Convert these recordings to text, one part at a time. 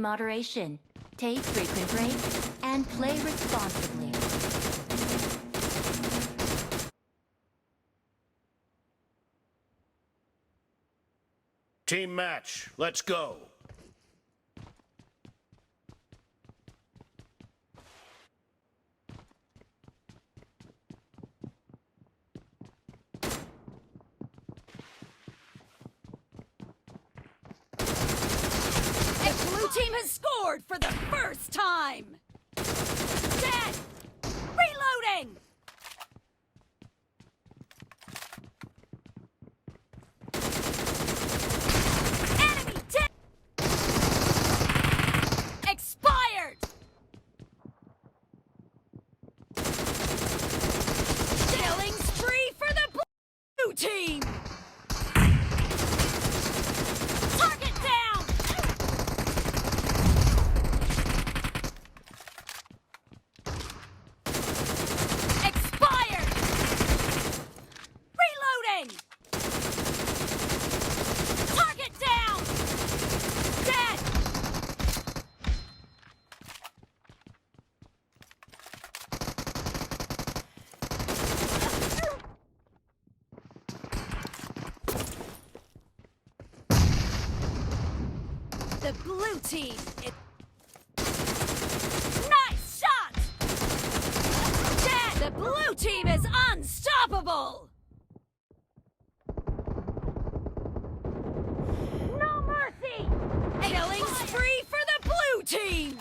Moderation. Take frequent breaks and play responsibly. Team match, let's go. Team has scored for the first time! Dead! Reloading! Enemy dead! Expired! Killing spree for the blue team! The blue team Nice shot! Dead! The blue team is unstoppable! No mercy! Killing spree for the blue team!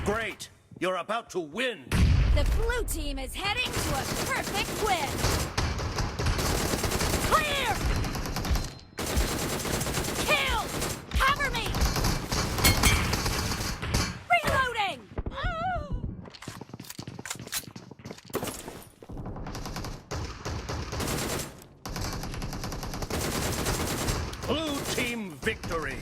Great! You're about to win! The blue team is heading to a perfect win! Clear! Kill! Cover me! Reloading! Blue team victory!